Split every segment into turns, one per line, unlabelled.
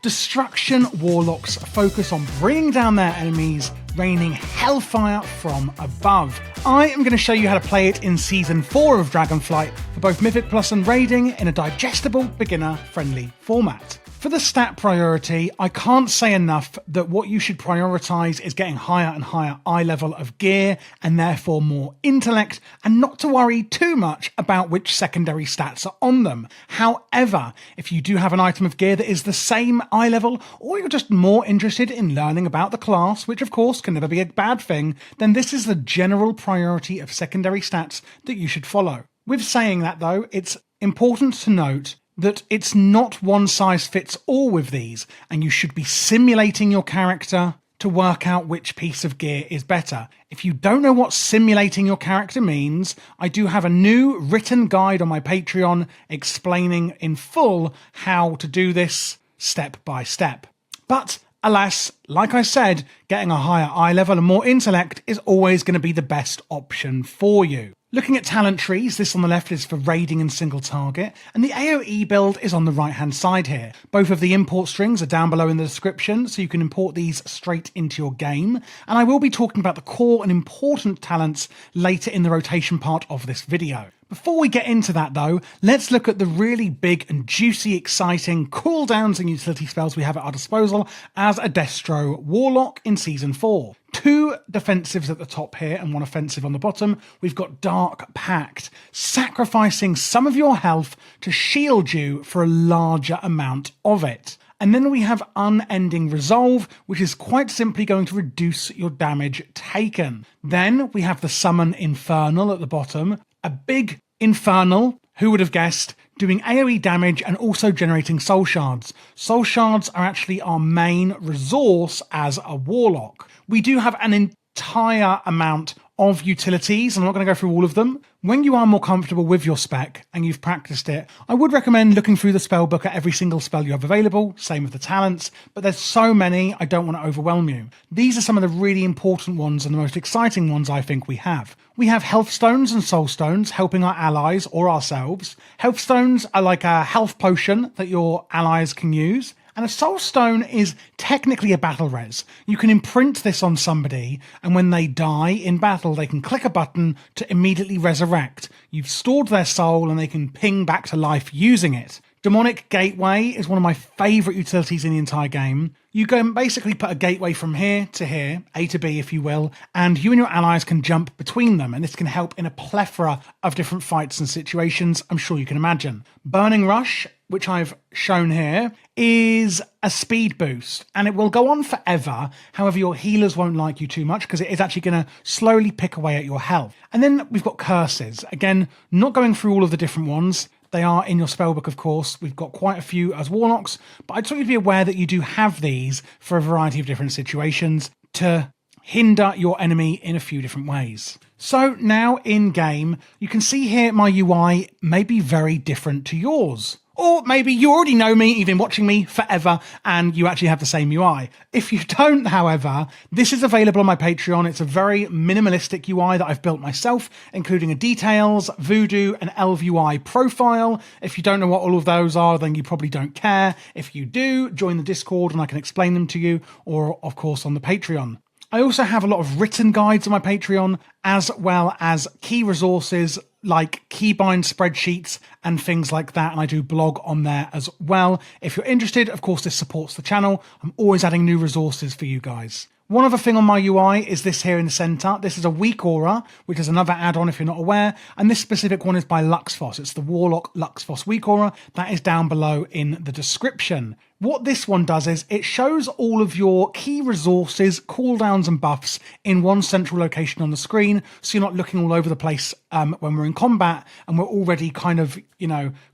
Destruction Warlocks focus on bringing down their enemies, raining hellfire from above. I am going to show you how to play it in Season 4 of Dragonflight for both Mythic Plus and Raiding in a digestible, beginner-friendly format. For the stat priority, I can't say enough that what you should prioritise is getting higher and higher eye level of gear and therefore more intellect, and not to worry too much about which secondary stats are on them. However, if you do have an item of gear that is the same eye level, or you're just more interested in learning about the class, which of course can never be a bad thing, then this is the general priority of secondary stats that you should follow. With saying that though, it's important to note that it's not one size fits all with these, and you should be simulating your character to work out which piece of gear is better. If you don't know what simulating your character means, I do have a new written guide on my Patreon explaining in full how to do this step by step. But alas, like I said, getting a higher eye level and more intellect is always going to be the best option for you. Looking at talent trees, this on the left is for raiding and single target, and the AoE build is on the right hand side here. Both of the import strings are down below in the description, so you can import these straight into your game, and I will be talking about the core and important talents later in the rotation part of this video. Before we get into that though, let's look at the really big and juicy, exciting cooldowns and utility spells we have at our disposal as a Destro Warlock in Season 4. 2 defensives at the top here and 1 offensive on the bottom. We've got Dark Pact, sacrificing some of your health to shield you for a larger amount of it. And then we have Unending Resolve, which is quite simply going to reduce your damage taken. Then we have the Summon Infernal at the bottom, a big Infernal, who would have guessed, doing AoE damage and also generating soul shards. Soul shards are actually our main resource as a Warlock. We do have an entire amount of utilities, and I'm not going to go through all of them. When you are more comfortable with your spec and you've practiced it, I would recommend looking through the spellbook at every single spell you have available, same with the talents, but there's so many, I don't want to overwhelm you. These are some of the really important ones and the most exciting ones I think we have. We have health stones and soul stones helping our allies or ourselves. Health stones are like a health potion that your allies can use. And a soul stone is technically a battle res. You can imprint this on somebody, and when they die in battle, they can click a button to immediately resurrect. You've stored their soul and they can ping back to life using it. Demonic Gateway is one of my favourite utilities in the entire game. You can basically put a gateway from here to here, A to B if you will, and you and your allies can jump between them, and this can help in a plethora of different fights and situations I'm sure you can imagine. Burning Rush, which I've shown here, is a speed boost, and it will go on forever. However, your healers won't like you too much because it is actually going to slowly pick away at your health. And then we've got curses. Again, not going through all of the different ones. They are in your spellbook, of course. We've got quite a few as Warlocks, but I just want you to be aware that you do have these for a variety of different situations to hinder your enemy in a few different ways. So now in game, you can see here my UI may be very different to yours. Or maybe you already know me, you've been watching me forever, and you actually have the same UI. If you don't, however, this is available on my Patreon. It's a very minimalistic UI that I've built myself, including a details, voodoo, and elf UI profile. If you don't know what all of those are, then you probably don't care. If you do, join the Discord and I can explain them to you, or of course on the Patreon. I also have a lot of written guides on my Patreon, as well as key resources like keybind spreadsheets and things like that, and I do blog on there as well. If you're interested, of course, this supports the channel. I'm always adding new resources for you guys. One other thing on my UI is this here in the center. This is a weak aura, which is another add-on if you're not aware. And this specific one is by Luxphos. It's the Warlock Luxphos weak aura. That is down below in the description. What this one does is it shows all of your key resources, cooldowns and buffs in one central location on the screen. So you're not looking all over the place when we're in combat and we're already kind of,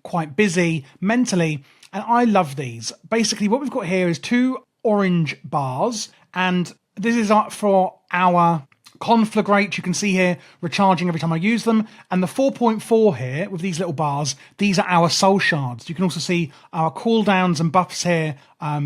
quite busy mentally. And I love these. Basically, what we've got here is 2 orange bars, and this is for our Conflagrate, you can see here, recharging every time I use them. And the 4.4 here, with these little bars, these are our soul shards. You can also see our cooldowns and buffs here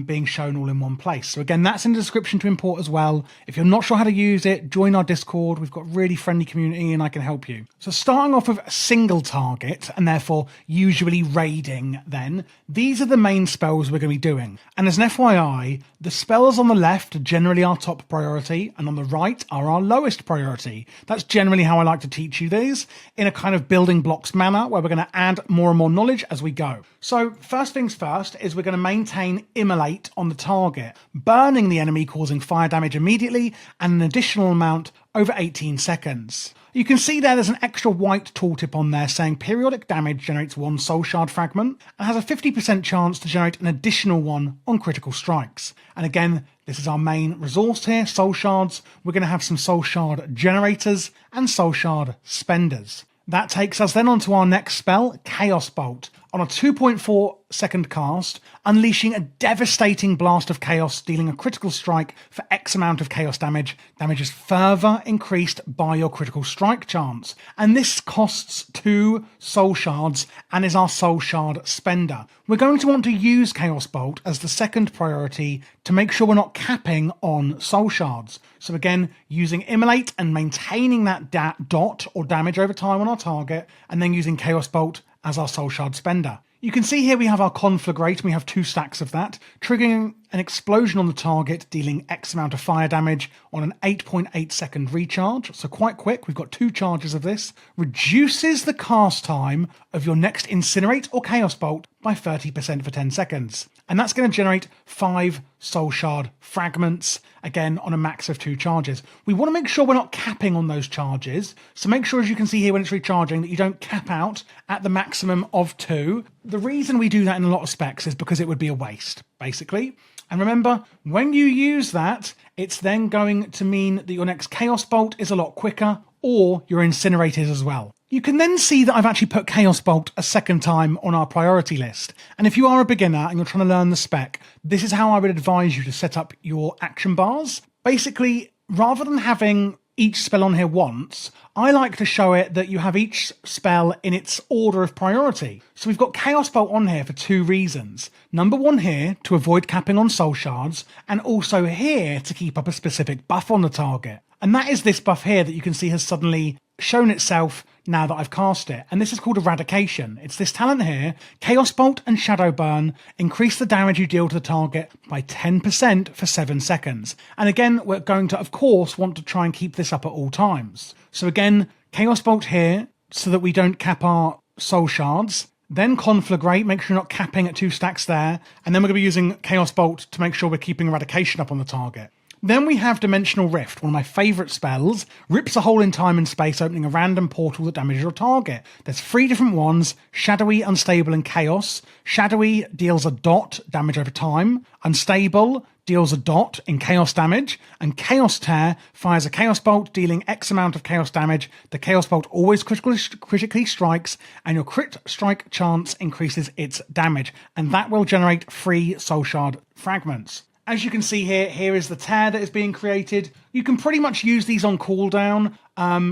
being shown all in one place. So again, that's in the description to import as well. If you're not sure how to use it, join our Discord. We've got a really friendly community and I can help you. So starting off with a single target, and therefore usually raiding then, these are the main spells we're going to be doing. And as an FYI, the spells on the left are generally our top priority, and on the right are our lowest priority. That's generally how I like to teach you these, in a kind of building blocks manner, where we're going to add more and more knowledge as we go. So first things first is we're going to maintain Immolate on the target, burning the enemy, causing fire damage immediately, and an additional amount over 18 seconds. You can see there's an extra white tooltip on there saying periodic damage generates 1 soul shard fragment and has a 50% chance to generate an additional one on critical strikes. And again, this is our main resource here, soul shards. We're going to have some soul shard generators and soul shard spenders. That takes us then onto our next spell, Chaos Bolt. On a 2.4 second cast, unleashing a devastating blast of chaos, dealing a critical strike for X amount of chaos damage. Damage is further increased by your critical strike chance. And this costs 2 soul shards and is our soul shard spender. We're going to want to use Chaos Bolt as the second priority to make sure we're not capping on soul shards. So again, using Immolate and maintaining that dot or damage over time on our target, and then using Chaos Bolt as our soul shard spender. You can see here we have our Conflagrate, and we have 2 stacks of that, triggering an explosion on the target, dealing X amount of fire damage on an 8.8 second recharge. So quite quick, we've got 2 charges of this. Reduces the cast time of your next Incinerate or Chaos Bolt by 30% for 10 seconds. And that's going to generate 5 soul shard fragments, again on a max of 2 charges. We want to make sure we're not capping on those charges, so make sure, as you can see here when it's recharging, that you don't cap out at the maximum of 2. The reason we do that in a lot of specs is because it would be a waste, basically. And remember, when you use that, it's then going to mean that your next Chaos Bolt is a lot quicker, or your Incinerators as well. You can then see that I've actually put Chaos Bolt a second time on our priority list. And if you are a beginner and you're trying to learn the spec, this is how I would advise you to set up your action bars. Basically, rather than having each spell on here once, I like to show it that you have each spell in its order of priority. So we've got Chaos Bolt on here for 2 reasons. Number 1 here, to avoid capping on soul shards, and also here to keep up a specific buff on the target. And that is this buff here that you can see has suddenly shown itself now that I've cast it. And this is called Eradication. It's this talent here, Chaos Bolt and Shadow Burn, increase the damage you deal to the target by 10% for 7 seconds. And again, we're going to, of course, want to try and keep this up at all times. So again, Chaos Bolt here, so that we don't cap our soul shards. Then Conflagrate, make sure you're not capping at 2 stacks there. And then we're going to be using Chaos Bolt to make sure we're keeping Eradication up on the target. Then we have Dimensional Rift, one of my favourite spells. Rips a hole in time and space, opening a random portal that damages your target. There's 3 different ones, Shadowy, Unstable and Chaos. Shadowy deals a dot damage over time. Unstable deals a dot in Chaos damage. And Chaos Tear fires a Chaos Bolt, dealing X amount of Chaos damage. The Chaos Bolt always critically strikes, and your crit strike chance increases its damage. And that will generate 3 soul shard fragments. As you can see here, here is the tear that is being created. You can pretty much use these on cooldown.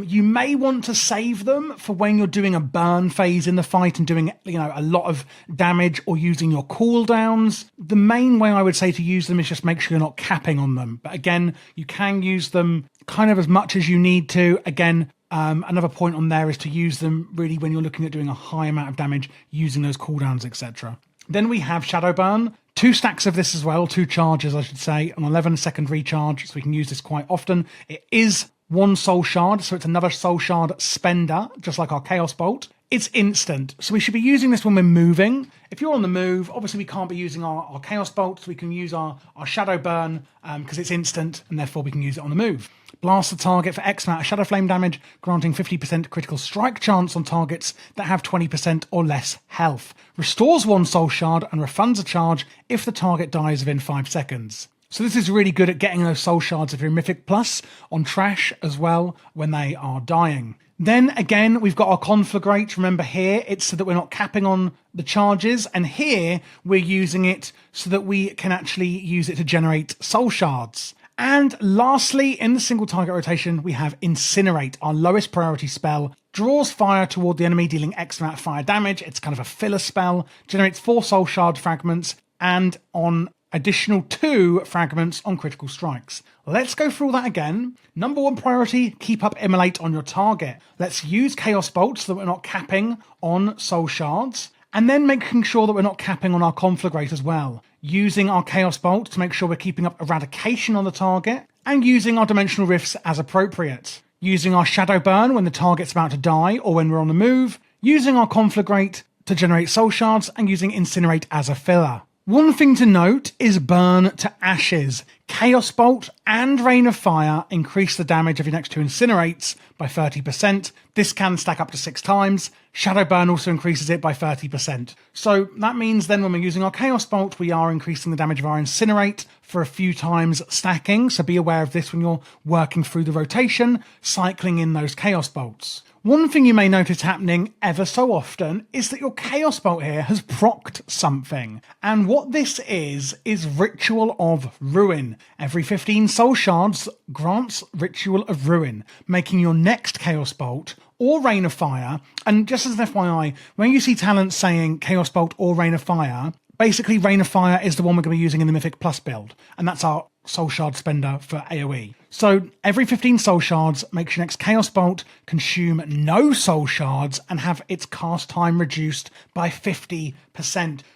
You may want to save them for when you're doing a burn phase in the fight and doing, a lot of damage, or using your cooldowns. The main way I would say to use them is just make sure you're not capping on them. But again, you can use them kind of as much as you need to. Again, another point on there is to use them really when you're looking at doing a high amount of damage using those cooldowns, etc. Then we have Shadow Burn. 2 stacks of this as well, 2 charges I should say, an 11-second recharge, so we can use this quite often. It is 1 soul shard, so it's another soul shard spender, just like our Chaos Bolt. It's instant, so we should be using this when we're moving. If you're on the move, obviously we can't be using our Chaos Bolt, so we can use our Shadow Burn because it's instant, and therefore we can use it on the move. Blast the target for X amount of Shadow Flame damage, granting 50% critical strike chance on targets that have 20% or less health. Restores 1 soul shard and refunds a charge if the target dies within 5 seconds. So this is really good at getting those soul shards if you're Mythic Plus on trash as well when they are dying. Then again, we've got our Conflagrate. Remember here, it's so that we're not capping on the charges. And here, we're using it so that we can actually use it to generate soul shards. And lastly, in the single target rotation, we have Incinerate, our lowest priority spell. Draws fire toward the enemy, dealing X amount of fire damage. It's kind of a filler spell. Generates 4 soul shard fragments, and on additional 2 fragments on critical strikes. Let's go through all that again. Number 1 priority, keep up Immolate on your target. Let's use Chaos Bolt so that we're not capping on soul shards. And then making sure that we're not capping on our Conflagrate as well. Using our Chaos Bolt to make sure we're keeping up Eradication on the target, and using our Dimensional Rifts as appropriate. Using our Shadow Burn when the target's about to die or when we're on the move. Using our Conflagrate to generate soul shards, and using Incinerate as a filler. One thing to note is Burn to Ashes. Chaos Bolt and Rain of Fire increase the damage of your next 2 Incinerates by 30%. This can stack up to 6 times. Shadow Burn also increases it by 30%. So that means then when we're using our Chaos Bolt, we are increasing the damage of our Incinerate for a few times stacking. So be aware of this when you're working through the rotation, cycling in those Chaos Bolts. One thing you may notice happening ever so often is that your Chaos Bolt here has procced something. And what this is Ritual of Ruin. Every 15 soul shards grants Ritual of Ruin, making your next Chaos Bolt or Rain of Fire. And just as an FYI, when you see talents saying Chaos Bolt or Rain of Fire, basically Rain of Fire is the one we're going to be using in the Mythic Plus build. And that's our soul shard spender for AoE. So every 15 soul shards makes your next Chaos Bolt consume no soul shards and have its cast time reduced by 50%.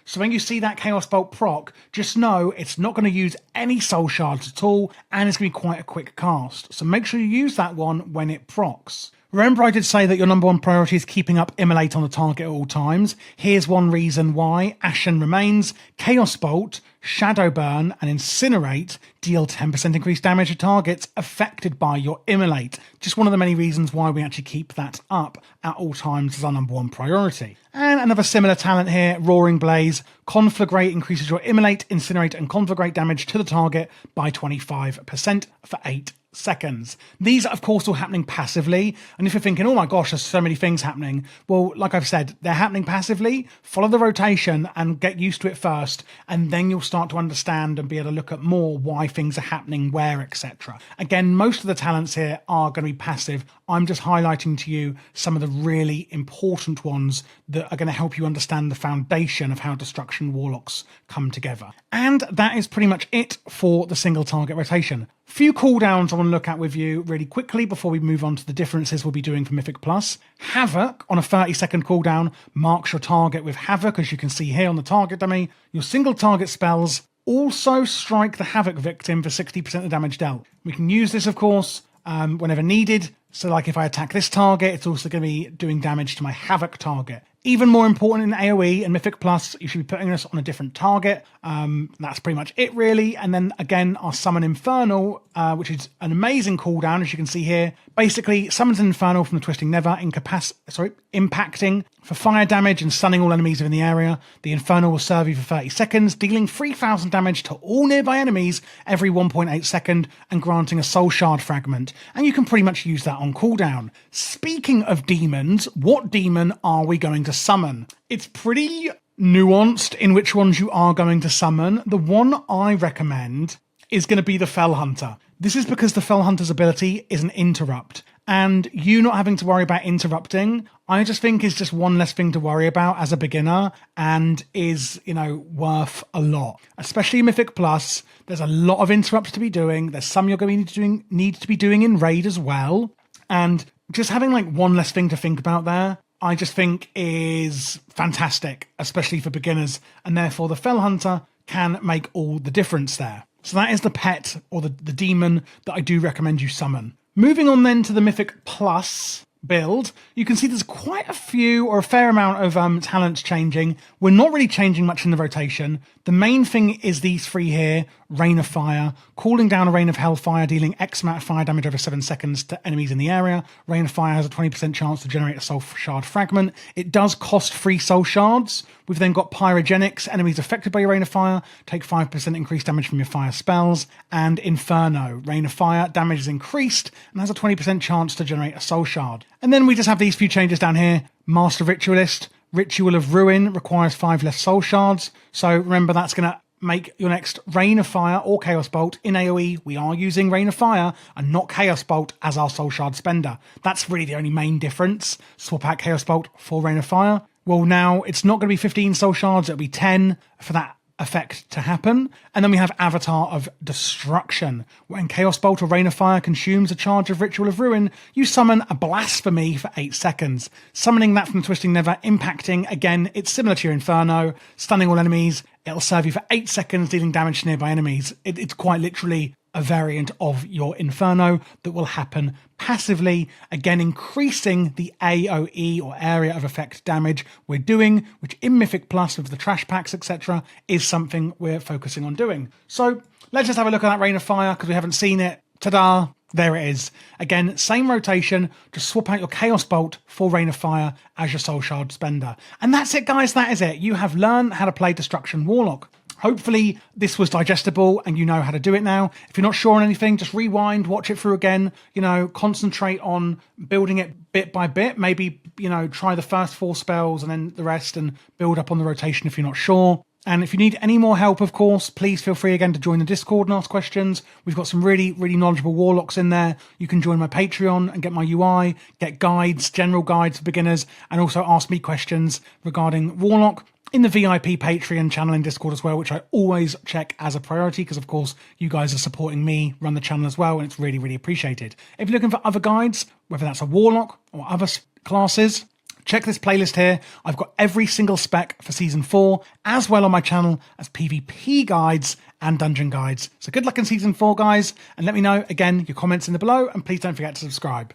So when you see that Chaos Bolt proc, just know it's not going to use any soul shards at all, and it's going to be quite a quick cast. So make sure you use that one when it procs. Remember, I did say that your number 1 priority is keeping up Immolate on the target at all times. Here's one reason why. Ashen Remains, Chaos Bolt, Shadow Burn, and Incinerate deal 10% increased damage to targets affected by your Immolate. Just one of the many reasons why we actually keep that up at all times as our number 1 priority. And another similar talent here, Roaring Blaze. Conflagrate increases your Immolate, Incinerate, and Conflagrate damage to the target by 25% for 8 seconds. These are of course all happening passively, and if you're thinking, oh my gosh, there's so many things happening, well, like I've said, they're happening passively. Follow the rotation and get used to it first, and then you'll start to understand and be able to look at more why things are happening where, etc. Again, most of the talents here are going to be passive. I'm just highlighting to you some of the really important ones that are going to help you understand the foundation of how Destruction Warlocks come together. And that is pretty much it for the single target rotation. Few cooldowns I want to look at with you really quickly before we move on to the differences we'll be doing for Mythic Plus. Havoc on a 30-second cooldown marks your target with Havoc, as you can see here on the target dummy. Your single target spells also strike the Havoc victim for 60% of the damage dealt. We can use this, of course, whenever needed. So like if I attack this target, it's also going to be doing damage to my Havoc target. Even more important in AoE and Mythic Plus, you should be putting this on a different target. That's pretty much it, really. And then again, our Summon Infernal, which is an amazing cooldown, as you can see here. Basically, summons an Infernal from the Twisting Nether, impacting for fire damage and stunning all enemies within the area. The Infernal will serve you for 30 seconds, dealing 3,000 damage to all nearby enemies every 1.8 second and granting a Soul Shard fragment. And you can pretty much use that on cooldown. Speaking of demons, what demon are we going to summon? It's pretty nuanced in which ones you are going to summon. The one I recommend is going to be the Fell Hunter. This is because the Fell Hunter's ability is an interrupt, and you not having to worry about interrupting, I just think is just one less thing to worry about as a beginner, and is, worth a lot. Especially in Mythic Plus, there's a lot of interrupts to be doing. There's some you're going to need to be doing in Raid as well, and just having one less thing to think about there, I just think is fantastic, especially for beginners, and therefore the Fell Hunter can make all the difference there. So that is the pet, or the demon, that I do recommend you summon. Moving on then to the Mythic Plus build, you can see there's quite a few, or a fair amount of talents changing. We're not really changing much in the rotation. The main thing is these 3 here, Rain of Fire, calling down a Rain of Hellfire, dealing X amount of fire damage over 7 seconds to enemies in the area. Rain of Fire has a 20% chance to generate a Soul Shard fragment. It does cost 3 Soul Shards. We've then got Pyrogenics, enemies affected by your Rain of Fire take 5% increased damage from your fire spells. And Inferno, Rain of Fire, damage is increased and has a 20% chance to generate a Soul Shard. And then we just have these few changes down here. Master Ritualist, Ritual of Ruin requires 5 less Soul Shards. So remember, that's going to make your next Rain of Fire or Chaos Bolt in AoE, we are using Rain of Fire and not Chaos Bolt as our Soul Shard spender. That's really the only main difference. Swap out Chaos Bolt for Rain of Fire. Well, now it's not going to be 15 Soul Shards, it'll be 10 for that effect to happen. And then we have Avatar of Destruction. When Chaos Bolt or Rain of Fire consumes a charge of Ritual of Ruin, you summon a Blasphemy for 8 seconds. Summoning that from the Twisting Nether, impacting, again, it's similar to your Inferno, stunning all enemies. It'll serve you for 8 seconds, dealing damage to nearby enemies. It's quite literally a variant of your Inferno that will happen passively, again increasing the AoE or area of effect damage we're doing, which in Mythic Plus with the trash packs, etc., is something we're focusing on doing. So let's just have a look at that Rain of Fire because we haven't seen it. Ta-da! There it is. Again, same rotation, just swap out your Chaos Bolt for Rain of Fire as your Soul Shard spender. And that's it, guys, that is it. You have learned how to play Destruction Warlock. Hopefully this was digestible and you know how to do it now. If you're not sure on anything, just rewind, watch it through again, concentrate on building it bit by bit. Maybe, try the first 4 spells and then the rest and build up on the rotation if you're not sure. And if you need any more help, of course, please feel free again to join the Discord and ask questions. We've got some really, really knowledgeable Warlocks in there. You can join my Patreon and get my UI, get guides, general guides for beginners, and also ask me questions regarding Warlock in the VIP Patreon channel in Discord as well, which I always check as a priority because, of course, you guys are supporting me run the channel as well, and it's really, really appreciated. If you're looking for other guides, whether that's a Warlock or other classes, check this playlist here. I've got every single spec for Season 4 as well on my channel as PvP guides and dungeon guides. So good luck in Season 4, guys, and let me know, again, your comments in the below, and please don't forget to subscribe.